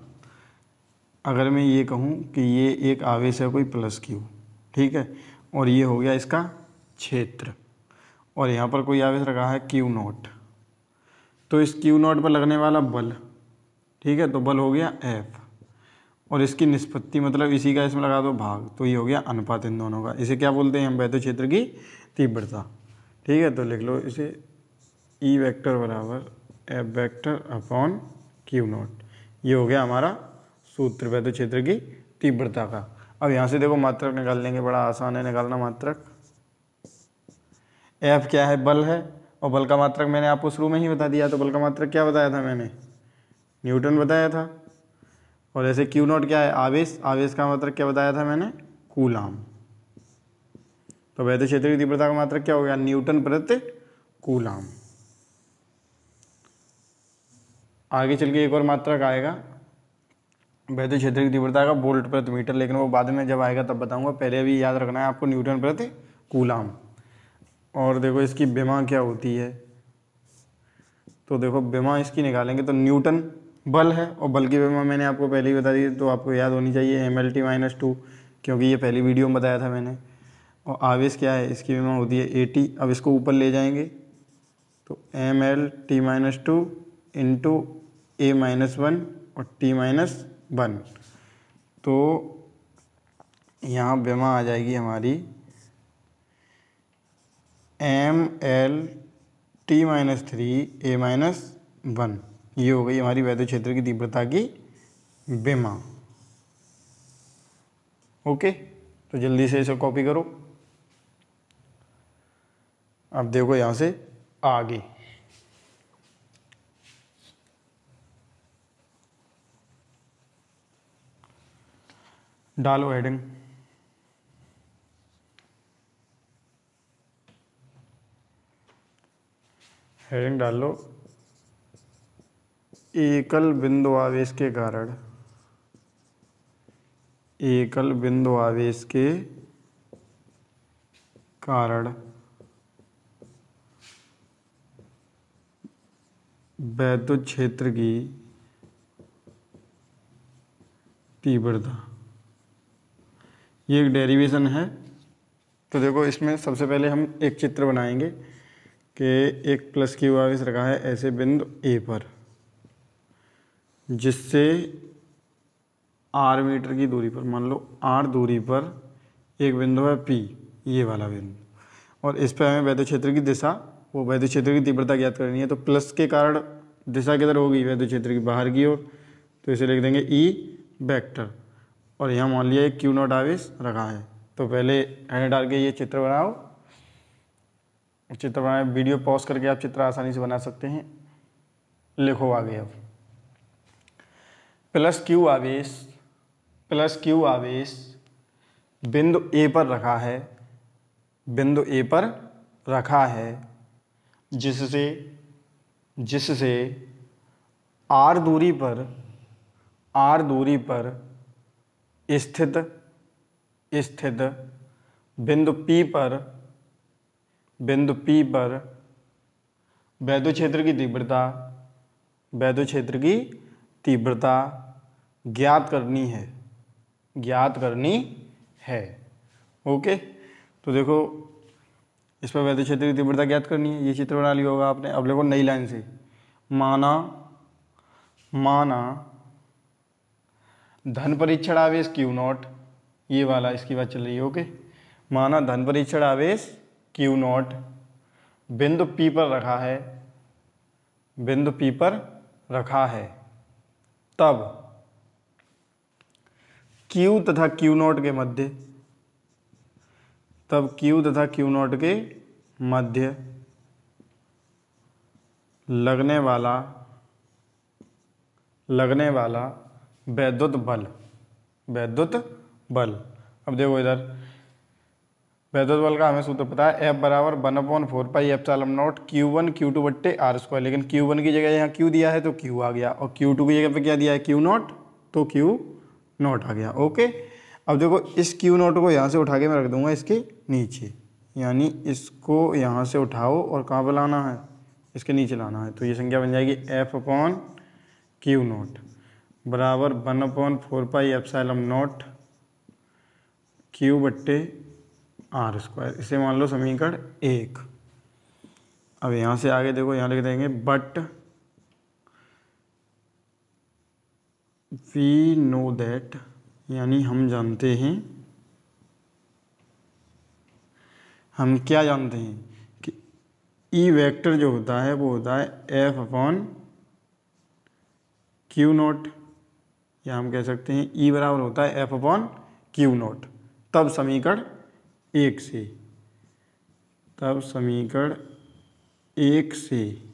अगर मैं ये कहूँ कि ये एक आवेश है कोई प्लस क्यू, ठीक है, और ये हो गया इसका क्षेत्र, और यहाँ पर कोई आवेश रखा है क्यू नॉट, तो इस क्यू नॉट पर लगने वाला बल, ठीक है, तो बल हो गया एफ, और इसकी निष्पत्ति मतलब इसी का इसमें लगा दो भाग, तो ये हो गया अनुपात इन दोनों का। इसे क्या बोलते हैं हम, वैद्युत क्षेत्र की तीव्रता। ठीक है, तो लिख लो इसे ई वेक्टर बराबर F vector upon Q not. ये हो गया हमारा सूत्र वैद्युत क्षेत्र की तीव्रता का। अब यहाँ से देखो मात्रक निकाल लेंगे, बड़ा आसान है निकालना मात्रक। एफ क्या है, बल है, और बल का मात्रक मैंने आपको शुरू में ही बता दिया। तो बल का मात्रक क्या बताया था मैंने, न्यूटन बताया था। और ऐसे क्यू नॉट क्या है, आवेश, आवेश का मात्रक क्या बताया था मैंने, कूलाम। तो वैद्युत क्षेत्र की तीव्रता का मात्रक क्या हो गया, न्यूटन प्रति कूलाम। आगे चल के एक और मात्रक आएगा वैद्युत क्षेत्र की तीव्रता का, वोल्ट प्रति मीटर, लेकिन वो बाद में जब आएगा तब बताऊंगा। पहले अभी याद रखना है आपको न्यूटन प्रति कूलाम। और देखो इसकी विमा क्या होती है, तो देखो विमा इसकी निकालेंगे तो न्यूटन बल है, और बल की विमा मैंने आपको पहले ही बता दी, तो आपको याद होनी चाहिए mlt-2, क्योंकि ये पहली वीडियो में बताया था मैंने। और आवेश क्या है, इसकी विमा होती है at। अब इसको ऊपर ले जाएंगे तो mlt-2 इंटू a-1 और t-1, तो यहाँ विमा आ जाएगी हमारी mlt-3 a-1। ये हो गई हमारी वैद्युत क्षेत्र की तीव्रता की विमा। ओके, तो जल्दी से इसे कॉपी करो। अब देखो यहाँ से आगे, डालो हेडिंग। हेडिंग डाल लो, एकल बिंदु आवेश के कारण, एकल बिंदु आवेश के कारण वैद्युत क्षेत्र की तीव्रता। ये एक डेरिवेशन है। तो देखो इसमें सबसे पहले हम एक चित्र बनाएंगे कि एक प्लस क्यू आवेश रखा है ऐसे बिंदु ए पर, जिससे r मीटर की दूरी पर, मान लो r दूरी पर एक बिंदु है P, ये वाला बिंदु, और इस पर हमें वैद्युत क्षेत्र की दिशा, वो वैद्युत क्षेत्र की तीव्रता ज्ञात करनी है। तो प्लस के कारण दिशा किधर होगी, वैद्युत क्षेत्र की बाहर की ओर, तो इसे लिख देंगे ई वेक्टर। और यहाँ मान लिया एक क्यू नॉट आवेश रखा है। तो पहले हेड डाल के ये चित्र बनाओ, चित्र बनाए, वीडियो पॉज करके आप चित्र आसानी से बना सकते हैं। लिखो आगे अब, प्लस क्यू आवेश प्लस क्यू आवेश बिंदु ए पर रखा है, बिंदु ए पर रखा है, जिससे आर दूरी पर स्थित बिंदु P पर वैद्युत क्षेत्र की तीव्रता ज्ञात करनी है। ओके, तो देखो इस पर वैद्युत क्षेत्र की तीव्रता ज्ञात करनी है, ये चित्र बना लिया होगा आपने। अब देखो नई लाइन से, माना धन परीक्षण आवेश Q0, ये वाला इसकी बात चल रही है। ओके, माना धन परीक्षण आवेश Q0 बिंदु P पर रखा है, तब Q तथा Q0 के मध्य लगने वाला वैद्युत बल। अब देखो इधर वैद्युत बल का हमें सूत्र पता है, F बराबर 1/4πε0 Q1 Q2 बट्टे R²। लेकिन Q1 की जगह यहाँ Q दिया है तो Q आ गया, और Q2 की जगह पे क्या दिया है Q0, तो Q0 आ गया। ओके, अब देखो इस Q0 को यहाँ से उठा के मैं रख दूंगा इसके नीचे, यानी इसको यहाँ से उठाओ और कहाँ पर लाना है, इसके नीचे लाना है। तो ये संख्या बन जाएगी F/Q0 बराबर 1/4πε0 Q बट्टे R²। इसे मान लो समीकरण 1। अब यहाँ से आगे देखो, यहाँ लिख देंगे बट वी नो दैट, यानी हम जानते हैं, हम क्या जानते हैं कि ई वेक्टर जो होता है वो होता है F/Q0, या हम कह सकते हैं ई बराबर होता है F/Q0। तब समीकरण 1 से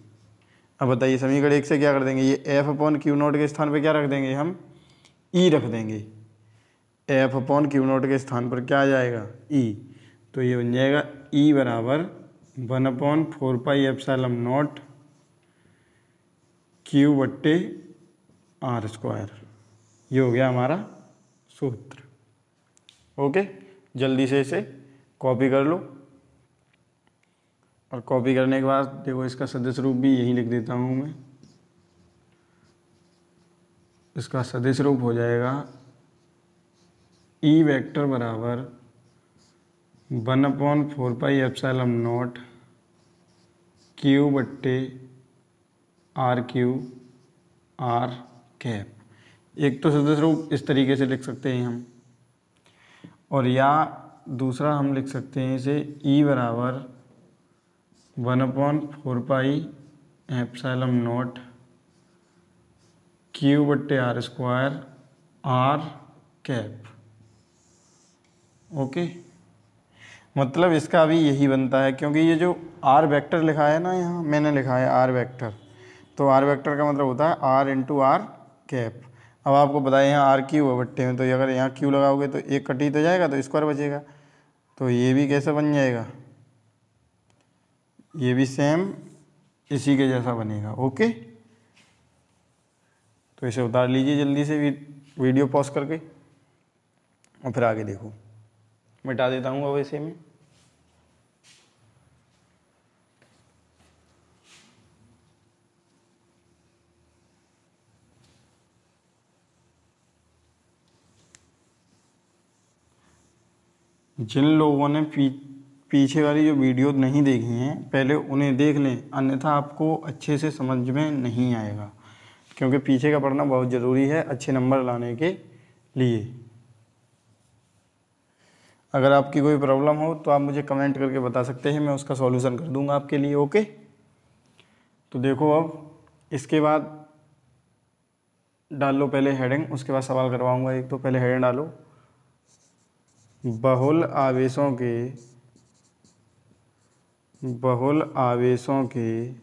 अब बताइए समीकरण 1 से क्या कर देंगे, ये F/Q0 के स्थान पर क्या रख देंगे, हम ई रख देंगे। F/Q0 के स्थान पर क्या आ जाएगा, ई। तो ये बन जाएगा ई बराबर 1/4πε0 Q बट्टे R²। ये हो गया हमारा सूत्र। ओके, जल्दी से इसे कॉपी कर लो, और कॉपी करने के बाद देखो इसका सदिश रूप भी यही लिख देता हूँ मैं। इसका सदिश रूप हो जाएगा ई वेक्टर बराबर 1/4πε0 Q बट्टे R कैप। एक तो सदिश रूप इस तरीके से लिख सकते हैं हम, और या दूसरा हम लिख सकते हैं इसे ई बराबर 1/4πε0 Q बट्टे R² R कैप। ओके, मतलब इसका भी यही बनता है, क्योंकि ये जो R वेक्टर लिखा है ना, यहाँ मैंने लिखा है R वेक्टर, तो R वेक्टर का मतलब होता है R इंटू R कैप। अब आपको बताया यहाँ R क्यू है बट्टे में, तो अगर यहाँ क्यू लगाओगे तो एक कटी तो जाएगा, तो स्क्वायर बचेगा। तो ये भी कैसे बन जाएगा, ये भी सेम इसी के जैसा बनेगा। ओके, तो इसे उतार लीजिए जल्दी से वीडियो पॉज करके, और फिर आगे देखो। मिटा देता हूँ अब इसे मैं। जिन लोगों ने पीछे वाली जो वीडियो नहीं देखी हैं पहले उन्हें देख लें, अन्यथा आपको अच्छे से समझ में नहीं आएगा, क्योंकि पीछे का पढ़ना बहुत ज़रूरी है अच्छे नंबर लाने के लिए। अगर आपकी कोई प्रॉब्लम हो तो आप मुझे कमेंट करके बता सकते हैं, मैं उसका सॉल्यूशन कर दूंगा आपके लिए। ओके, तो देखो अब इसके बाद डाल लो पहले हेडिंग, उसके बाद सवाल करवाऊंगा एक। तो पहले हेडिंग डालो, बहुल आवेशों के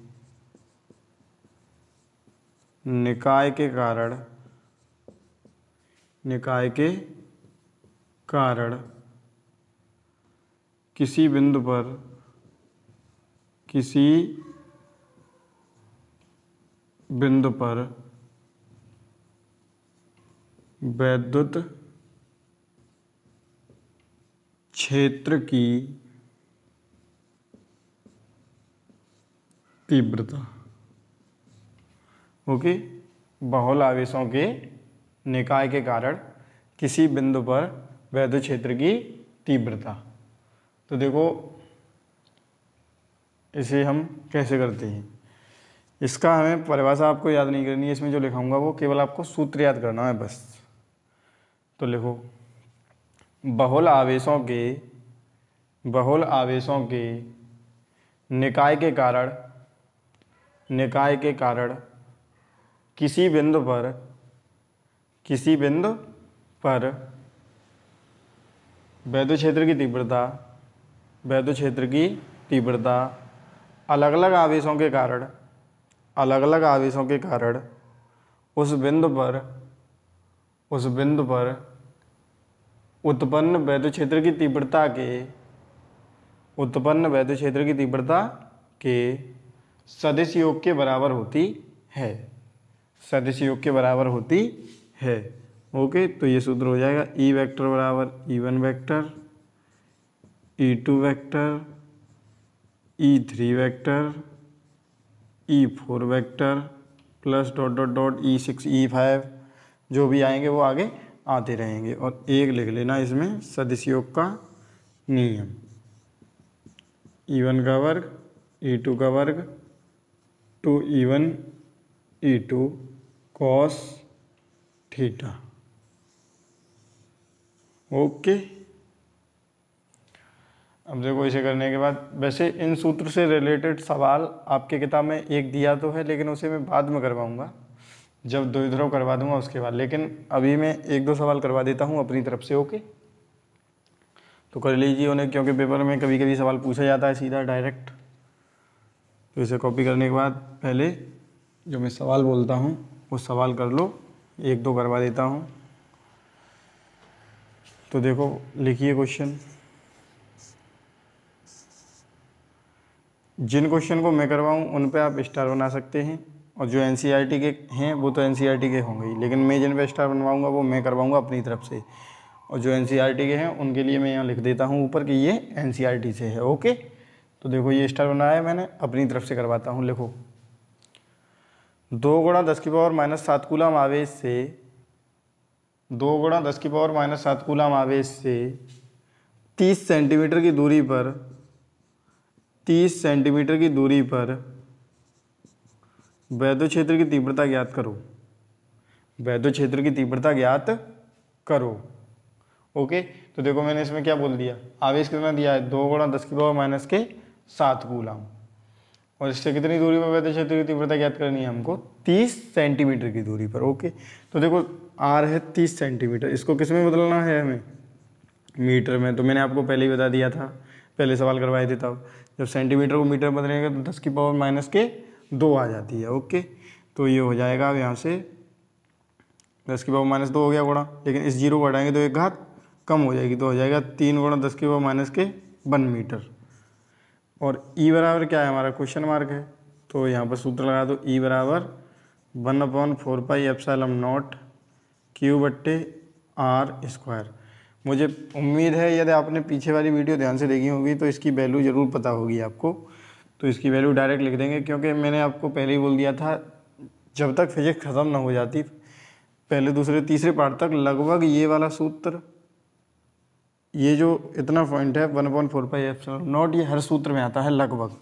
निकाय के कारण निकाय के कारण किसी बिंदु पर वैद्युत क्षेत्र की तीव्रता। ओके, बहुल आवेशों के निकाय के कारण किसी बिंदु पर वैद्युत क्षेत्र की तीव्रता। तो देखो इसे हम कैसे करते हैं, इसका हमें परिभाषा आपको याद नहीं करनी है, इसमें जो लिखाऊंगा वो केवल आपको सूत्र याद करना है बस। तो लिखो बहुल आवेशों के निकाय के कारण किसी बिंदु पर वैद्युत क्षेत्र की तीव्रता अलग अलग आवेशों के कारण उस बिंदु पर उत्पन्न वैद्युत क्षेत्र की तीव्रता के सदिश योग के बराबर होती है। ओके, तो ये सूत्र हो जाएगा ई वेक्टर बराबर E1 vector, E2 vector, E3 vector, E4 vector plus dot dot dot E6 E5 जो भी आएंगे वो आगे आते रहेंगे। और एक लिख लेना इसमें सदिश योग का नियम, E1 का वर्ग E2 का वर्ग 2E1 E2 cos theta. Okay, अब देखो इसे करने के बाद, वैसे इन सूत्र से रिलेटेड सवाल आपके किताब में एक दिया तो है, लेकिन उसे मैं बाद में करवाऊंगा, जब द्विध्रुव करवा दूंगा उसके बाद। लेकिन अभी मैं एक दो सवाल करवा देता हूं अपनी तरफ से। ओके, तो कर लीजिए उन्हें, क्योंकि पेपर में कभी कभी सवाल पूछा जाता है सीधा डायरेक्ट। तो इसे कॉपी करने के बाद पहले जो मैं सवाल बोलता हूँ वो सवाल कर लो, एक दो करवा देता हूँ। तो देखो लिखिए क्वेश्चन, जिन क्वेश्चन को मैं करवाऊँ उन पे आप स्टार बना सकते हैं, और जो एनसीईआरटी के हैं वो तो एनसीईआरटी के होंगे ही, लेकिन मैं जिन पे स्टार बनवाऊँगा वो मैं करवाऊँगा अपनी तरफ से, और जो एनसीईआरटी के हैं उनके लिए मैं यहाँ लिख देता हूँ ऊपर कि ये एनसीईआरटी से है। ओके, तो देखो ये स्टार बनाया है मैंने, अपनी तरफ से करवाता हूँ। लिखो 2 गुणा 10⁻⁻7 कूलम आवेश से 2 गुणा 10⁻⁻7 कूलम आवेश से 30 सेंटीमीटर की दूरी पर वैद्युत क्षेत्र की तीव्रता ज्ञात करो। ओके, तो देखो मैंने इसमें क्या बोल दिया, आवेश कितना दिया है 2 गुणा 10⁻⁻7 कूलम, और इससे कितनी दूरी पर वैद्युत क्षेत्र की तीव्रता ज्ञात करनी है हमको, 30 सेंटीमीटर की दूरी पर। ओके, तो देखो आर है 30 सेंटीमीटर, इसको किस में बदलना है हमें, मीटर में। तो मैंने आपको पहले ही बता दिया था, पहले सवाल करवाए थे तब, जब सेंटीमीटर को मीटर बदलेंगे तो 10⁻⁻2 आ जाती है। ओके, तो ये हो जाएगा अब यहाँ से 10⁻⁻2 हो गया गुणा, लेकिन इस जीरो को हटाएंगे तो एक घात कम हो जाएगी, तो हो जाएगा 3 गुणा 10⁻⁻1 मीटर। और ई बराबर क्या है हमारा, क्वेश्चन मार्क है, तो यहाँ पर सूत्र लगा दो, ई बराबर 1/4πε0 Q/r²। मुझे उम्मीद है यदि आपने पीछे वाली वीडियो ध्यान से देखी होगी तो इसकी वैल्यू ज़रूर पता होगी आपको, तो इसकी वैल्यू डायरेक्ट लिख देंगे, क्योंकि मैंने आपको पहले ही बोल दिया था जब तक फिजिक्स ख़त्म ना हो जाती पहले दूसरे तीसरे पार्ट तक लगभग ये वाला सूत्र, ये जो इतना पॉइंट है 1/4πε0, ये हर सूत्र में आता है लगभग।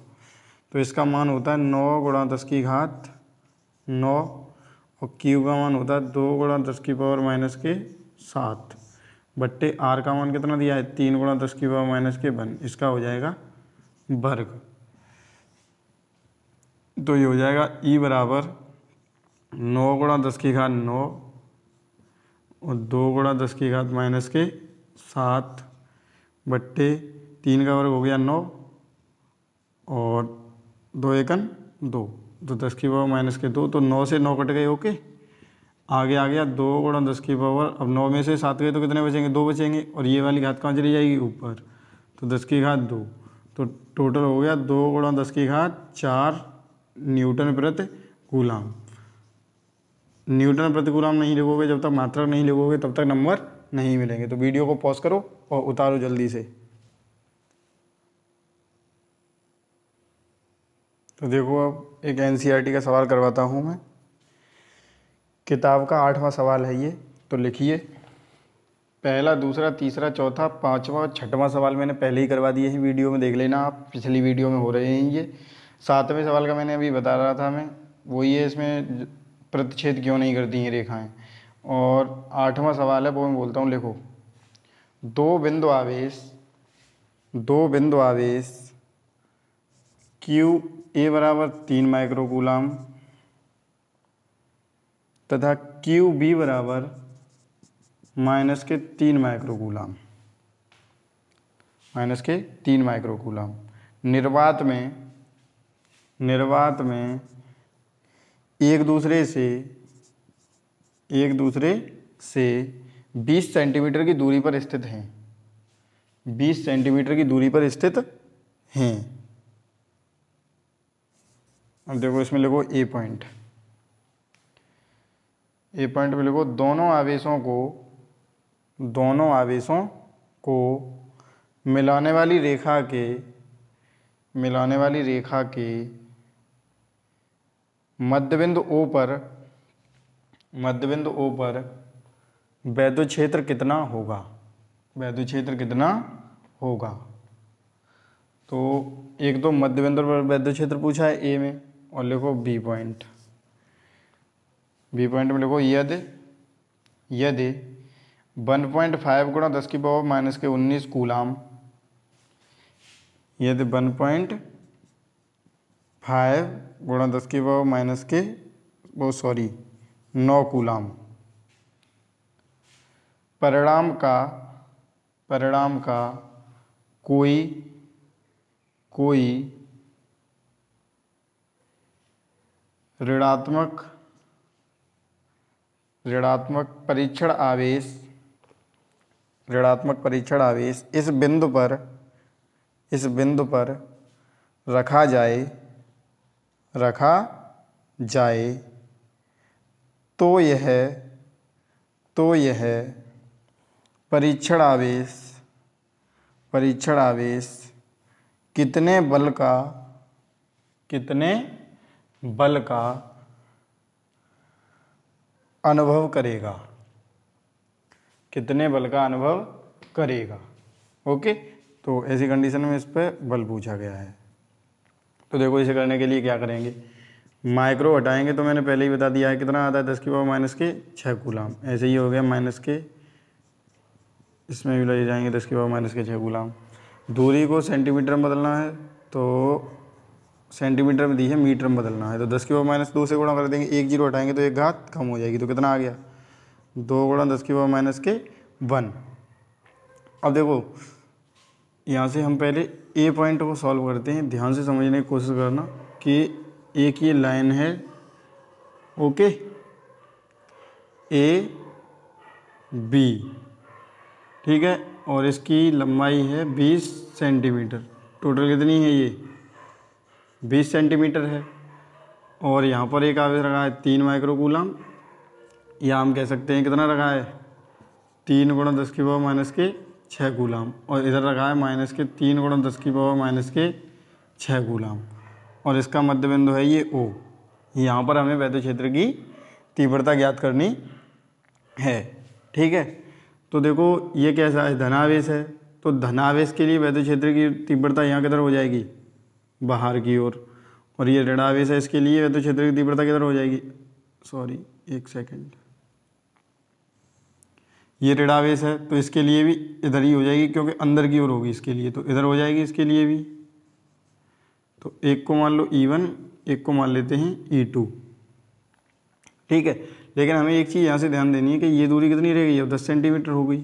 तो इसका मान होता है 9 गुणा 10⁻9, और Q का मान होता है 2 गुणा 10⁻⁻7 बट्टे R का मान कितना दिया है 3 गुणा 10⁻⁻1, इसका हो जाएगा वर्ग। तो ये हो जाएगा E बराबर 9 गुणा 10⁻9 और 2 गुणा 10⁻⁻7 बट्टे 3 का वर्ग हो गया 9 और 2 एकन 2, तो 10⁻⁻2, तो 9 से 9 कट गए। ओके, आगे आ गया 2 गुणा 10 की पावर, अब 9 में से 7 गए तो कितने बचेंगे, 2 बचेंगे, और ये वाली घात कहाँ चली जाएगी, ऊपर, तो 10 की घात 2, तो टोटल हो गया 2 गुणा 10 की घात 4 न्यूटन प्रति कूलाम। न्यूटन प्रति कूलाम नहीं लिखोगे, जब तक मात्रक नहीं लिखोगे तब तक नंबर नहीं मिलेंगे। तो वीडियो को पॉज करो और उतारो जल्दी से। तो देखो अब एक एनसीईआरटी का सवाल करवाता हूँ मैं। किताब का 8वां सवाल है ये, तो लिखिए। पहला, दूसरा, तीसरा, चौथा, 5वां, 6वां सवाल मैंने पहले ही करवा दिए हैं, वीडियो में देख लेना आप, पिछली वीडियो में हो रहे हैं ये। 7वें सवाल का मैंने अभी बता रहा था मैं, वो ये इसमें प्रतिच्छेद क्यों नहीं करती हैं रेखाएं। और 8वां सवाल है वो मैं बोलता हूँ, लिखो। दो बिंदु आवेश क्यू ए बराबर 3 माइक्रोकूलाम तथा क्यू बी बराबर -3 माइक्रोकूलाम, -3 माइक्रोकूलाम निर्वात में एक दूसरे से 20 सेंटीमीटर की दूरी पर स्थित हैं, 20 सेंटीमीटर की दूरी पर स्थित हैं। अब देखो इसमें लिखो ए पॉइंट में लिखो, दोनों आवेशों को मिलाने वाली रेखा के मध्यबिंदु O पर वैद्युत क्षेत्र कितना होगा। तो एक तो मध्यबिंदु पर वैद्युत क्षेत्र पूछा है ए में, और लिखो बी पॉइंट में लिखो, यदि 1.5 गुणा 10 की पावर -19 कूलाम, यदि 1.5 गुणा 10 की पावर -9 कूलाम परिणाम का कोई ऋणात्मक परीक्षण आवेश इस बिंदु पर रखा जाए तो यह परीक्षण आवेश कितने बल का अनुभव करेगा। ओके, तो ऐसी कंडीशन में इस पर बल पूछा गया है। तो देखो इसे करने के लिए क्या करेंगे, माइक्रो हटाएंगे तो मैंने पहले ही बता दिया है कितना आता है, 10 की पावर -6 कूलाम। ऐसे ही हो गया इसमें भी ले जाएंगे 10 की पावर -6 कूलाम। दूरी को सेंटीमीटर में बदलना है तो सेंटीमीटर में दी है, मीटर में बदलना है तो 10 की पावर -2 से गुणा कर देंगे, 1 जीरो हटाएंगे तो 1 घात कम हो जाएगी, तो कितना आ गया, 2 गुणा 10 की पावर -1। अब देखो यहाँ से हम पहले ए पॉइंट को सॉल्व करते हैं, ध्यान से समझने की कोशिश करना कि एक ये लाइन है, ओके, ए बी, ठीक है, और इसकी लंबाई है 20 सेंटीमीटर। टोटल कितनी है ये, 20 सेंटीमीटर है। और यहाँ पर एक आवेश रखा है 3 माइक्रोकूलाम, या हम कह सकते हैं कितना रखा है, 3 गुणा 10 की पावर -6 कूलाम, और इधर रखा है -3 गुणा 10 की पावर -6 कूलाम, और इसका मध्य बिंदु है ये O। यहाँ पर हमें वैद्युत क्षेत्र की तीव्रता ज्ञात करनी है, ठीक है। तो देखो ये कैसा है, धनावेश है, तो धनावेश के लिए वैद्युत क्षेत्र की तीव्रता यहाँ किधर हो जाएगी, बाहर की ओर, और ये ऋणावेश है, इसके लिए वैद्युत क्षेत्र की तीव्रता किधर हो जाएगी, सॉरी एक सेकंड, ये ऋणावेश है तो इसके लिए भी इधर ही हो जाएगी क्योंकि अंदर की ओर होगी, इसके लिए तो इधर हो जाएगी, इसके लिए भी। तो एक को मान लो E1, एक को मान लेते हैं E2, ठीक है। लेकिन हमें एक चीज़ यहाँ से ध्यान देनी है कि ये दूरी कितनी रह गई, अब 10 सेंटीमीटर हो गई,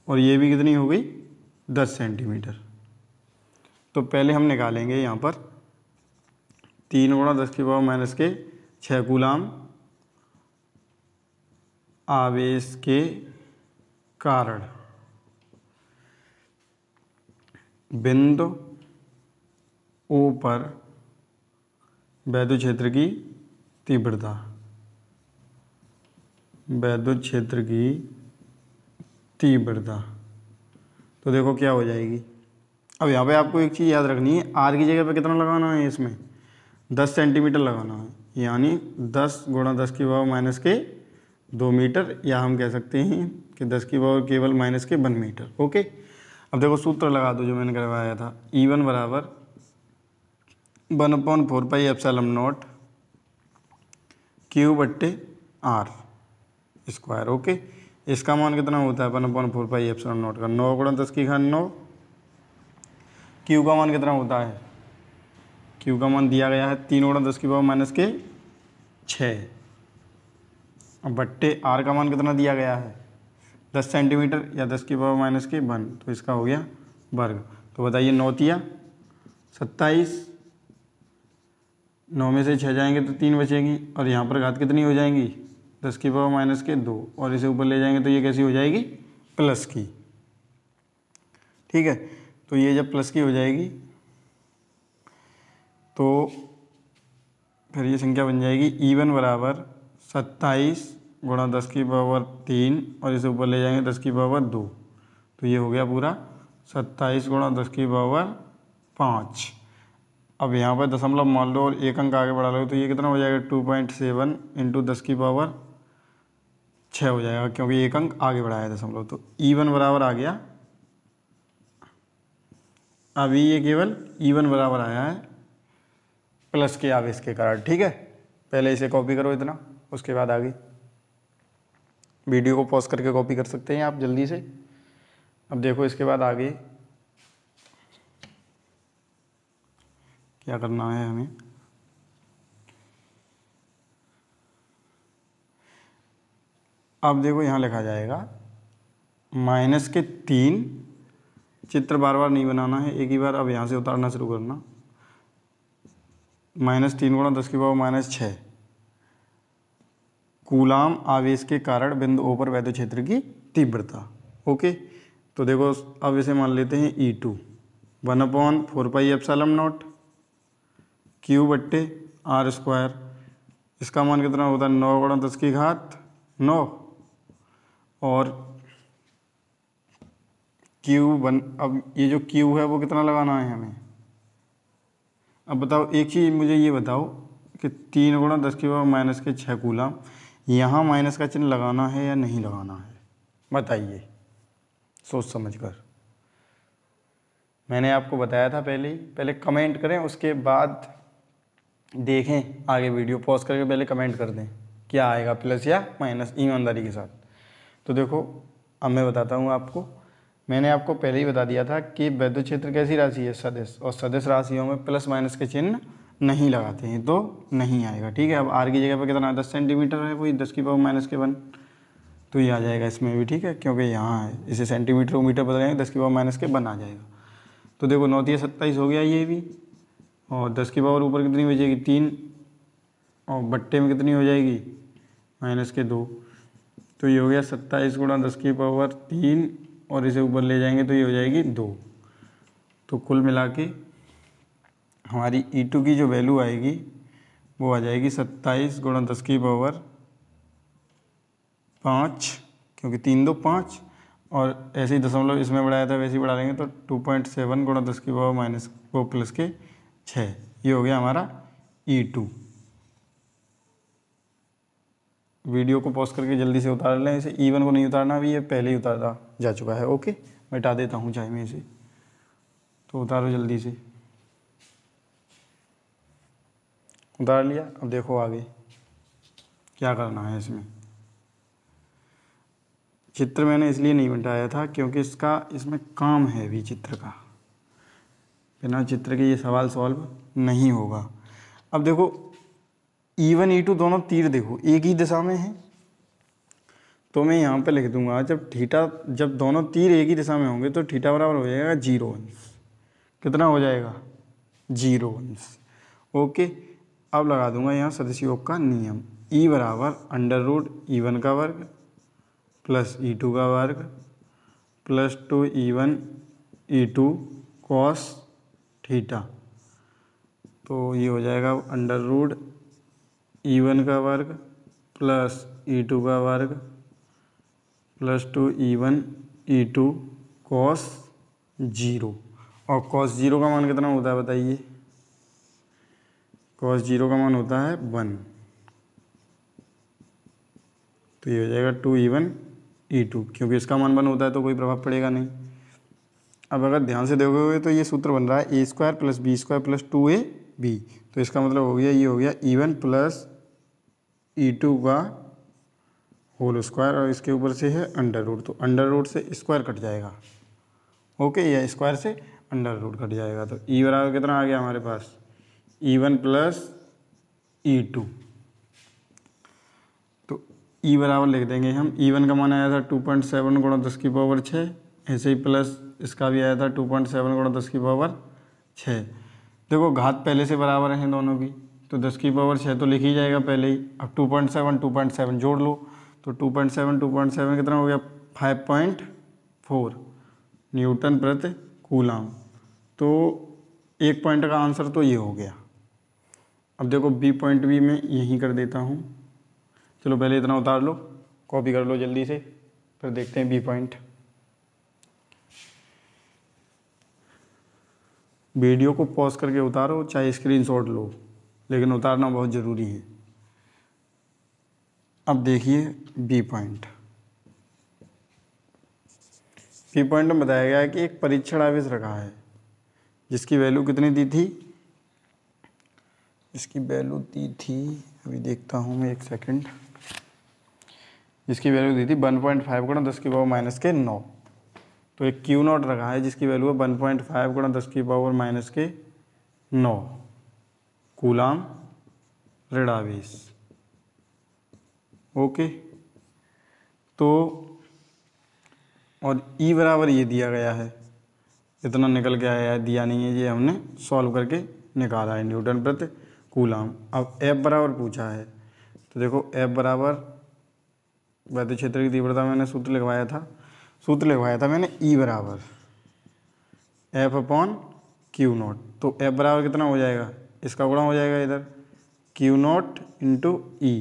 और ये भी कितनी हो गई, 10 सेंटीमीटर। तो पहले हम निकालेंगे यहाँ पर 3 गुणा 10 की पावर -6 कूलाम आवेश के कारण बिंदु O पर वैद्युत क्षेत्र की तीव्रता, वैद्युत क्षेत्र की तीव्रता। तो देखो क्या हो जाएगी। अब यहाँ पे आपको एक चीज़ याद रखनी है, आर की जगह पे कितना लगाना है, इसमें 10 सेंटीमीटर लगाना है, यानी 10 × 10 की पावर माइनस के 2 मीटर, या हम कह सकते हैं कि 10 की पावर केवल माइनस के 1 मीटर। ओके, अब देखो सूत्र लगा दो जो मैंने करवाया था। E1 बराबर 1/4πε0 Q/R स्क्वायर। ओके, इसका मान कितना होता है 1/4πε0 का 9 × 10 की घात 9। क्यू का मान कितना होता है, क्यू का मान दिया गया है 3 × 10 की पावर माइनस के 6। अब बट्टे आर का मान कितना दिया गया है 10 सेंटीमीटर या 10 की पावर माइनस के 1, तो इसका हो गया वर्ग। तो बताइए 9 तिया 27, 9 में से 6 जाएंगे तो 3 बचेगी, और यहाँ पर घात कितनी हो जाएंगी 10 की पावर माइनस के 2, और इसे ऊपर ले जाएंगे तो ये कैसी हो जाएगी प्लस की। ठीक है, तो ये जब प्लस की हो जाएगी तो फिर ये संख्या बन जाएगी E1 बराबर 27 × 10 की पावर 3, और इसे ऊपर ले जाएंगे 10 की पावर 2, तो ये हो गया पूरा 27 × 10 की पावर 5। अब यहाँ पर दशमलव मान लो और एक अंक आगे बढ़ा लो, तो ये कितना हो जाएगा 2.7 × 10 की पावर 6 हो जाएगा, क्योंकि एक अंक आगे बढ़ाया दशमलव। तो E1 बराबर आ गया, अभी ये केवल E1 बराबर आया है प्लस के आवेश के कारण। ठीक है, पहले इसे कॉपी करो इतना, उसके बाद आगे वीडियो को पॉज करके कॉपी कर सकते हैं आप जल्दी से। अब देखो इसके बाद आगे क्या करना है हमें। अब देखो यहाँ लिखा जाएगा माइनस के 3, चित्र बार बार नहीं बनाना है, एक ही बार। अब यहाँ से उतारना शुरू करना, -3 × 10 की पावर माइनस 6 कूलाम आवेश के कारण बिंदु O पर वैद्युत क्षेत्र की तीव्रता। ओके, तो देखो अब इसे मान लेते हैं E2 1/4πε0 Q/R स्क्वायर। इसका मान कितना होता है 9 × 10 की घात 9, और Q1, अब ये जो Q है वो कितना लगाना है हमें। अब बताओ एक चीज़ मुझे ये बताओ कि 3 × 10 की पावर माइनस के 6 कूलाम, यहाँ माइनस का चिन्ह लगाना है या नहीं लगाना है, बताइए सोच समझ कर। मैंने आपको बताया था पहले कमेंट करें, उसके बाद देखें आगे वीडियो पॉज करके पहले कमेंट कर दें क्या आएगा, प्लस या माइनस, ईमानदारी के साथ। तो देखो अब मैं बताता हूँ आपको, मैंने आपको पहले ही बता दिया था कि वैद्युत क्षेत्र कैसी राशि है, सदिश, और सदिश राशियों में प्लस माइनस के चिन्ह नहीं लगाते हैं तो नहीं आएगा। ठीक है, अब आर की जगह पर कितना 10 सेंटीमीटर है, वही 10 की पावर माइनस के 1, तो ये आ जाएगा इसमें भी। ठीक है, क्योंकि यहाँ है, इसे सेंटीमीटर को मीटर बदलेंगे 10 की पावर माइनस के 1 आ जाएगा। तो देखो 9 × 27 हो गया ये भी, और 10 की पावर ऊपर कितनी बचेगी 3, और बट्टे में कितनी हो जाएगी माइनस के 2, तो ये हो गया 27 × 10 की पावर 3, और इसे ऊपर ले जाएंगे तो ये हो जाएगी 2। तो कुल मिला के हमारी E2 की जो वैल्यू आएगी वो आ जाएगी 27 × 10 की पावर 5, क्योंकि 3 2 5, और ऐसे ही दशमलव इसमें बढ़ाया था वैसे ही बढ़ा लेंगे तो 2.7 × 10 की पावर माइनस वो प्लस के 6, ये हो गया हमारा E2। वीडियो को पॉज करके जल्दी से उतार लें इसे, E1 को नहीं उतारना, अभी ये पहले ही उतारा जा चुका है। ओके, मिटा देता हूँ चाहे मैं इसे, तो उतारो जल्दी से, उतार लिया। अब देखो आगे क्या करना है इसमें। चित्र मैंने इसलिए नहीं बनाया था क्योंकि इसमें काम है भी चित्र का, बिना चित्र के ये सवाल सॉल्व नहीं होगा। अब देखो E1 E2 दोनों तीर देखो एक ही दिशा में हैं, तो मैं यहाँ पे लिख दूंगा जब दोनों तीर एक ही दिशा में होंगे तो थीटा बराबर हो जाएगा 0 अंश। कितना हो जाएगा 0 अंश। ओके, अब लगा दूंगा यहाँ सदिश योग का नियम, E बराबर √E1 का वर्ग प्लस E2 का वर्ग plus 2E1 E2 cos theta. तो ये हो जाएगा अंडर रूट E1 का वर्ग प्लस E2 का वर्ग प्लस 2E1 E2 कॉस 0। और कॉस 0 का मान कितना होता है बताइए? कॉस 0 का मान होता है 1। तो ये हो जाएगा 2E1 E2, क्योंकि इसका मान 1 होता है तो कोई प्रभाव पड़ेगा नहीं। अब अगर ध्यान से देखोगे तो ये सूत्र बन रहा है A² plus B² plus 2AB। तो इसका मतलब हो गया, ये हो गया E1 प्लस E2 का होल स्क्वायर, और इसके ऊपर से है अंडर रूट। तो अंडर रूट से स्क्वायर कट जाएगा, ओके, या स्क्वायर से अंडर रूट कट जाएगा। तो E बराबर कितना आ गया हमारे पास? E1 plus E2। तो E बराबर लिख देंगे हम, E1 का मान आया था 2.7 गुणा 10 की पावर 6, ऐसे ही प्लस इसका भी आया था 2.7 गुणा 10 की पावर 6। देखो घात पहले से बराबर हैं दोनों की, तो 10 की पावर 6 तो लिख ही जाएगा पहले ही। अब 2.7 जोड़ लो, तो 2.7 कितना हो गया? 5.4 न्यूटन प्रति कूलम। तो एक पॉइंट का आंसर तो ये हो गया। अब देखो बी पॉइंट भी मैं यहीं कर देता हूँ। चलो पहले इतना उतार लो, कॉपी कर लो जल्दी से, फिर देखते हैं बी पॉइंट। वीडियो को पॉज करके उतारो, चाहे स्क्रीनशॉट लो, लेकिन उतारना बहुत ज़रूरी है। अब देखिए बी पॉइंट। बी पॉइंट में बताया गया है कि एक परीक्षण आवेश रखा है जिसकी वैल्यू कितनी दी थी? इसकी वैल्यू दी थी, अभी देखता हूँ मैं, एक सेकंड। जिसकी वैल्यू दी थी 1.5 गुणा 10 की पावर माइनस के 9। तो एक Q0 रखा है जिसकी वैल्यू है 1.5 गुणा 10 की पावर माइनस के 9 कूलाम ऋण आवेश, ओके। तो और E बराबर ये दिया गया है, इतना निकल के आया है, दिया नहीं है, ये हमने सॉल्व करके निकाला है, न्यूटन प्रति कूलाम। अब F बराबर पूछा है, तो देखो F बराबर वैद्युत क्षेत्र की तीव्रता, मैंने सूत्र लिखवाया था मैंने E बराबर F अपॉन Q0। तो F बराबर कितना हो जाएगा? इसका गुणा हो जाएगा इधर, Q0 इंटू E।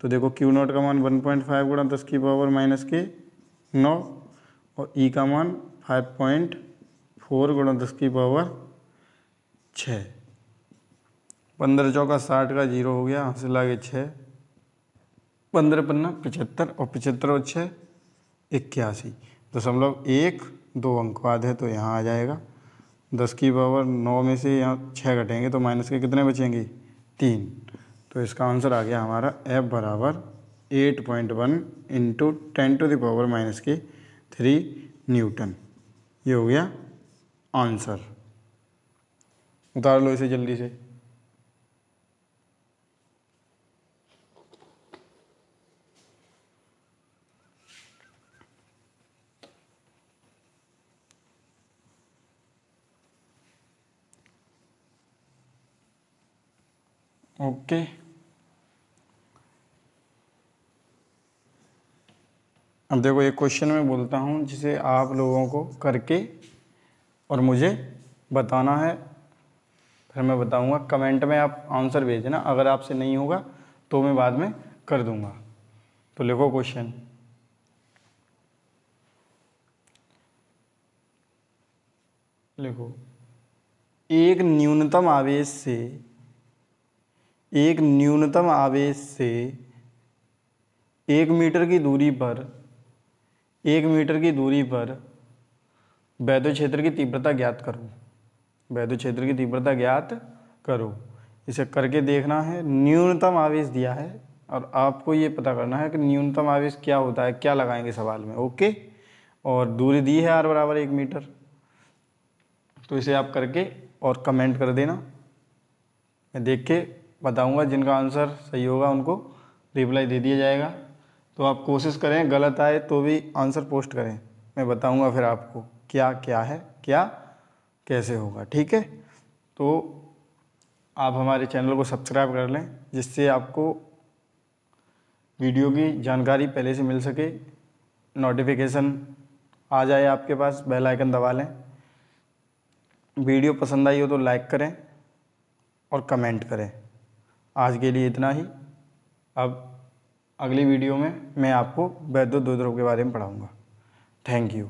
तो देखो Q0 का मान 1.5 गुणा 10 की पावर माइनस के 9 और E का मान 5.4 गुणा 10 की पावर 6। 15 चौका 60 का 0 हो गया, हासिल आगे 6, 15 पन्ना 75 और 75 और 6 81, 0.12 अंक बाद है तो यहाँ आ जाएगा। 10 की पावर 9 में से यहाँ 6 घटेंगे तो माइनस के कितने बचेंगे? 3। तो इसका आंसर आ गया हमारा F बराबर 8.1 इंटू 10⁻⁻³ न्यूटन। ये हो गया आंसर। उतार लो इसे जल्दी से। ओके, अब देखो एक क्वेश्चन मैं बोलता हूँ जिसे आप लोगों को करके और मुझे बताना है, फिर मैं बताऊँगा। कमेंट में आप आंसर भेजना, अगर आपसे नहीं होगा तो मैं बाद में कर दूँगा। तो लिखो क्वेश्चन। लिखो, एक न्यूनतम आवेश से 1 मीटर की दूरी पर वैद्युत क्षेत्र की तीव्रता ज्ञात करो। इसे करके देखना है। न्यूनतम आवेश दिया है और आपको ये पता करना है कि न्यूनतम आवेश क्या होता है, क्या लगाएंगे सवाल में, ओके। और दूरी दी है r बराबर 1 मीटर। तो इसे आप करके और कमेंट कर देना, मैं देख के बताऊंगा। जिनका आंसर सही होगा उनको रिप्लाई दे दिया जाएगा। तो आप कोशिश करें, गलत आए तो भी आंसर पोस्ट करें, मैं बताऊंगा फिर आपको क्या क्या है, क्या कैसे होगा, ठीक है। तो आप हमारे चैनल को सब्सक्राइब कर लें, जिससे आपको वीडियो की जानकारी पहले से मिल सके। नोटिफिकेशन आ जाए आपके पास, बेल आइकन दबा लें। वीडियो पसंद आई हो तो लाइक करें और कमेंट करें। आज के लिए इतना ही। अब अगली वीडियो में मैं आपको वैद्युत द्विध्रुव के बारे में पढ़ाऊँगा। Thank you.